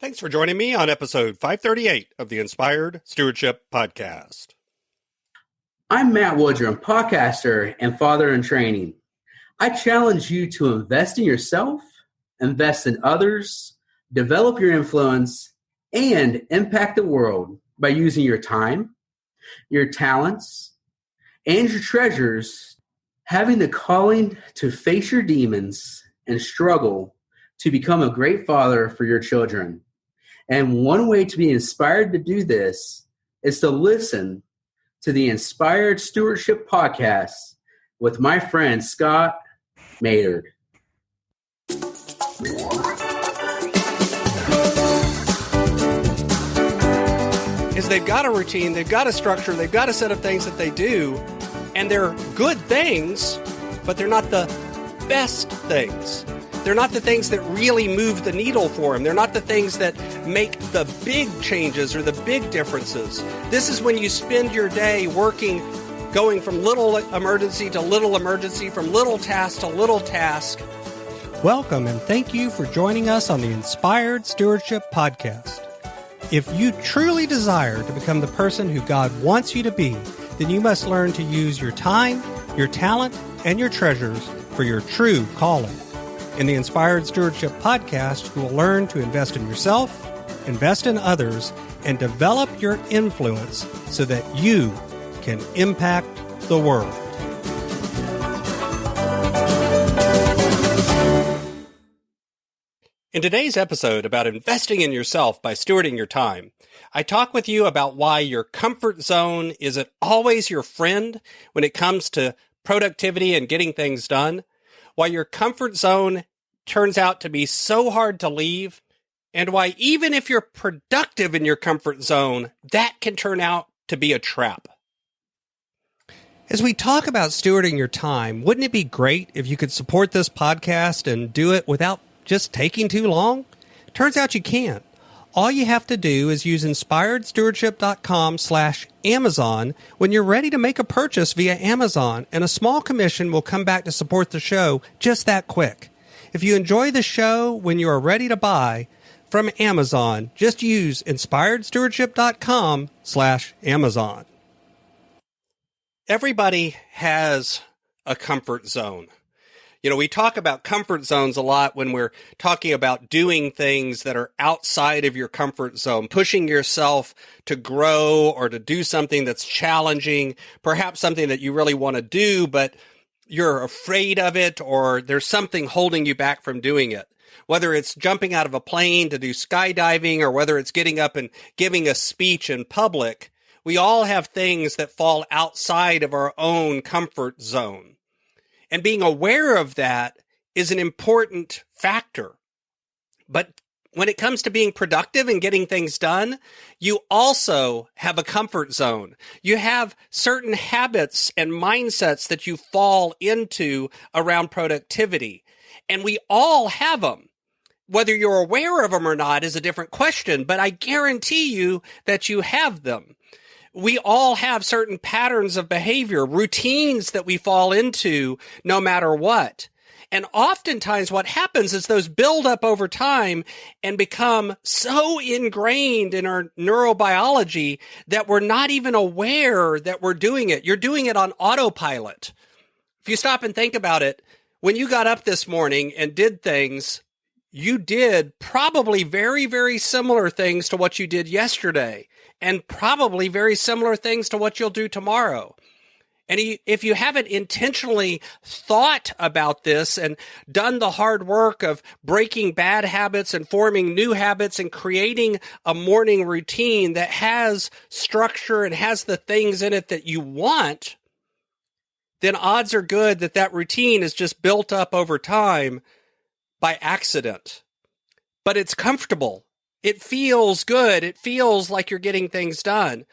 Thanks for joining me on episode 538 of the Inspired Stewardship Podcast. I'm Matt Woodrum, podcaster and father in training. I challenge you to invest in yourself, invest in others, develop your influence, and impact the world by using your time, your talents, and your treasures, having the calling to face your demons and struggle to become a great father for your children. And one way to be inspired to do this is to listen to the Inspired Stewardship Podcast with my friend Scott Maynard. Is they've got a routine, they've got a structure, they've got a set of things that they do, and they're good things, but they're not the best things. They're not the things that really move the needle for them. They're not the things that make the big changes or the big differences. This is when you spend your day working, going from little emergency to little emergency, from little task to little task. Welcome and thank you for joining us on the Inspired Stewardship Podcast. If you truly desire to become the person who God wants you to be, then you must learn to use your time, your talent, and your treasures for your true calling. In the Inspired Stewardship Podcast, you will learn to invest in yourself, invest in others, and develop your influence so that you can impact the world. In today's episode about investing in yourself by stewarding your time, I talk with you about why your comfort zone isn't always your friend when it comes to productivity and getting things done, why your comfort zone turns out to be so hard to leave, and why even if you're productive in your comfort zone, that can turn out to be a trap. As we talk about stewarding your time, wouldn't it be great if you could support this podcast and do it without just taking too long? Turns out you can't. All you have to do is use inspiredstewardship.com/Amazon when you're ready to make a purchase via Amazon, and a small commission will come back to support the show just that quick. If you enjoy the show when you are ready to buy from Amazon, just use inspiredstewardship.com/Amazon. Everybody has a comfort zone. You know, we talk about comfort zones a lot when we're talking about doing things that are outside of your comfort zone, pushing yourself to grow or to do something that's challenging, perhaps something that you really want to do, but you're afraid of it, or there's something holding you back from doing it. Whether it's jumping out of a plane to do skydiving, or whether it's getting up and giving a speech in public, we all have things that fall outside of our own comfort zone. And being aware of that is an important factor. But when it comes to being productive and getting things done, you also have a comfort zone. You have certain habits and mindsets that you fall into around productivity. And we all have them. Whether you're aware of them or not is a different question, but I guarantee you that you have them. We all have certain patterns of behavior, routines that we fall into no matter what. And oftentimes what happens is those build up over time and become so ingrained in our neurobiology that we're not even aware that we're doing it. You're doing it on autopilot. If you stop and think about it, when you got up this morning and did things, you did probably very, very similar things to what you did yesterday, and probably very similar things to what you'll do tomorrow. And if you haven't intentionally thought about this and done the hard work of breaking bad habits and forming new habits and creating a morning routine that has structure and has the things in it that you want, then odds are good that that routine is just built up over time by accident. But it's comfortable. It feels good. It feels like you're getting things done.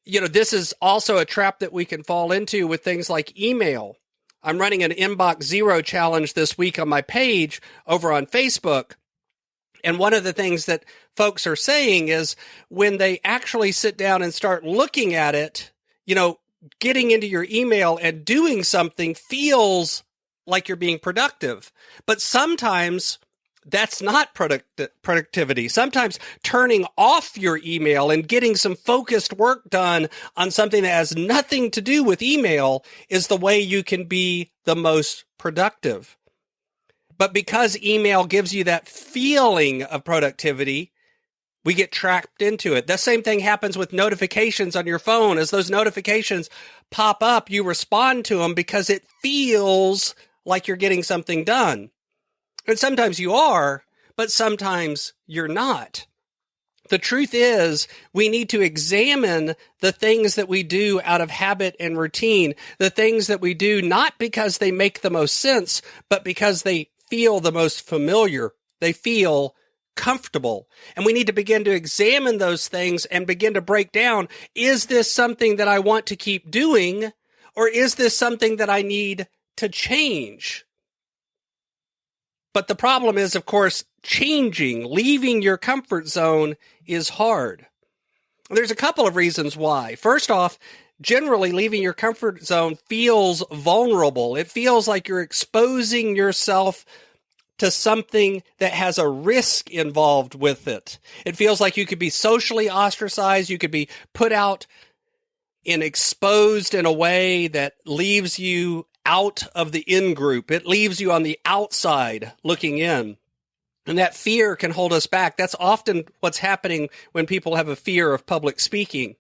You know, this is also a trap that we can fall into with things like email. I'm running an Inbox Zero challenge this week on my page over on Facebook. And one of the things that folks are saying is when they actually sit down and start looking at it, you know, getting into your email and doing something feels like you're being productive. But sometimes that's not productivity. Sometimes turning off your email and getting some focused work done on something that has nothing to do with email is the way you can be the most productive. But because email gives you that feeling of productivity, we get trapped into it. The same thing happens with notifications on your phone. As those notifications pop up, you respond to them because it feels like you're getting something done. And sometimes you are, but sometimes you're not. The truth is, we need to examine the things that we do out of habit and routine, the things that we do not because they make the most sense, but because they feel the most familiar. They feel comfortable. And we need to begin to examine those things and begin to break down, is this something that I want to keep doing, or is this something that I need to change? But the problem is, of course, leaving your comfort zone is hard. There's a couple of reasons why. First off, generally leaving your comfort zone feels vulnerable. It feels like you're exposing yourself to something that has a risk involved with it. It feels like you could be socially ostracized. You could be put out and exposed in a way that leaves you out of the in-group. It leaves you on the outside looking in. And that fear can hold us back. That's often what's happening when people have a fear of public speaking.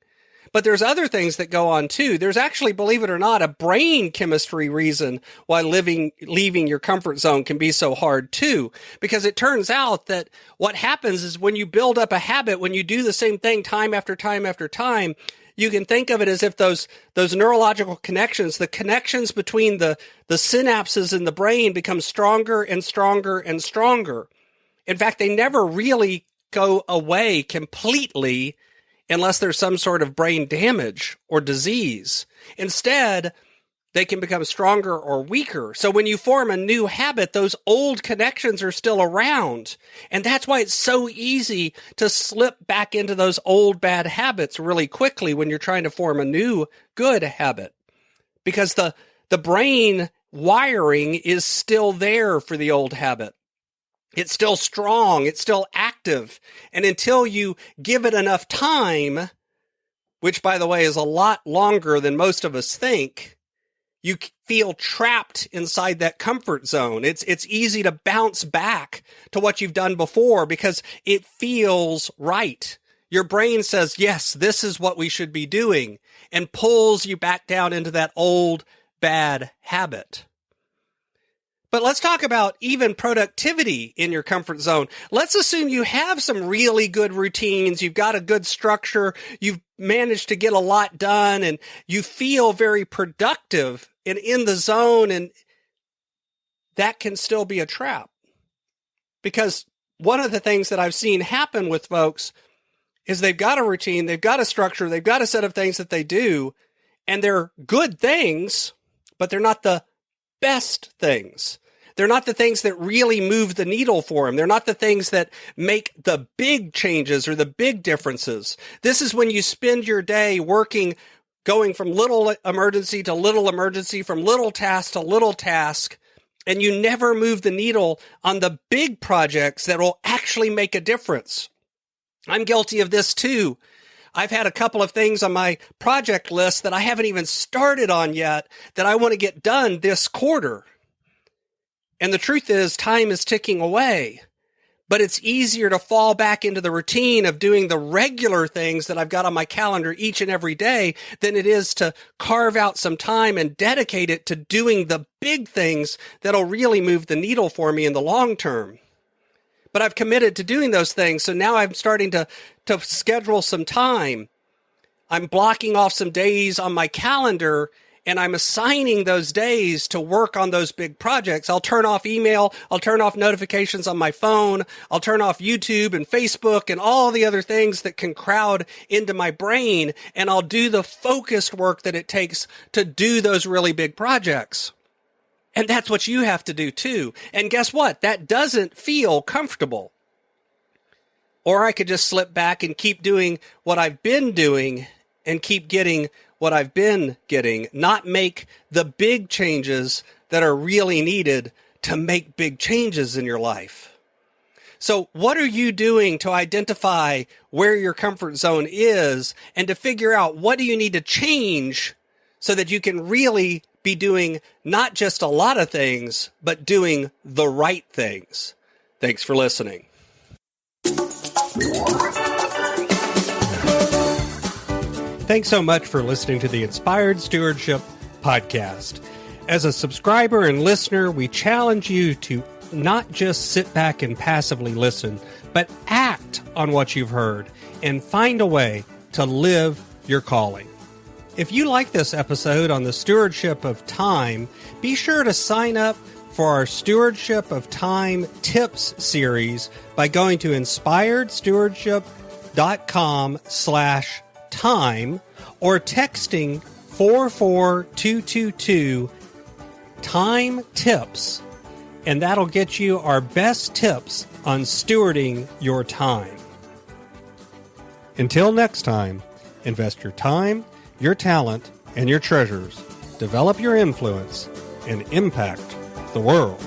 But there's other things that go on too. There's actually, believe it or not, a brain chemistry reason why leaving your comfort zone can be so hard too. Because it turns out that what happens is when you build up a habit, when you do the same thing time after time after time, you can think of it as if those neurological connections, the connections between the synapses in the brain become stronger and stronger and stronger. In fact, they never really go away completely unless there's some sort of brain damage or disease. Instead, they can become stronger or weaker. So when you form a new habit, those old connections are still around. And that's why it's so easy to slip back into those old bad habits really quickly when you're trying to form a new good habit. Because the brain wiring is still there for the old habit. It's still strong. It's still active. And until you give it enough time, which, by the way, is a lot longer than most of us think, you feel trapped inside that comfort zone. It's easy to bounce back to what you've done before because it feels right. Your brain says, yes, this is what we should be doing, and pulls you back down into that old bad habit. But let's talk about even productivity in your comfort zone. Let's assume you have some really good routines. You've got a good structure. You've managed to get a lot done and you feel very productive and in the zone. And that can still be a trap. Because one of the things that I've seen happen with folks is they've got a routine, they've got a structure, they've got a set of things that they do, and they're good things, but they're not the best things. They're not the things that really move the needle for them. They're not the things that make the big changes or the big differences. This is when you spend your day working, going from little emergency to little emergency, from little task to little task, and you never move the needle on the big projects that will actually make a difference. I'm guilty of this too. I've had a couple of things on my project list that I haven't even started on yet that I want to get done this quarter. And the truth is, time is ticking away, but it's easier to fall back into the routine of doing the regular things that I've got on my calendar each and every day than it is to carve out some time and dedicate it to doing the big things that'll really move the needle for me in the long term. But I've committed to doing those things, so now I'm starting to schedule some time. I'm blocking off some days on my calendar, and I'm assigning those days to work on those big projects. I'll turn off email. I'll turn off notifications on my phone. I'll turn off YouTube and Facebook and all the other things that can crowd into my brain. And I'll do the focused work that it takes to do those really big projects. And that's what you have to do too. And guess what? That doesn't feel comfortable. Or I could just slip back and keep doing what I've been doing and keep getting what I've been getting, not make the big changes that are really needed to make big changes in your life. So what are you doing to identify where your comfort zone is and to figure out what do you need to change so that you can really be doing not just a lot of things, but doing the right things? Thanks for listening. Thanks so much for listening to the Inspired Stewardship podcast. As a subscriber and listener, we challenge you to not just sit back and passively listen, but act on what you've heard and find a way to live your calling. If you like this episode on the stewardship of time, be sure to sign up for our Stewardship of Time Tips series by going to inspiredstewardship.com/time or texting 44222 time tips, and that'll get you our best tips on stewarding your time. Until next time, invest your time, your talent, and your treasures. Develop your influence and impact the world.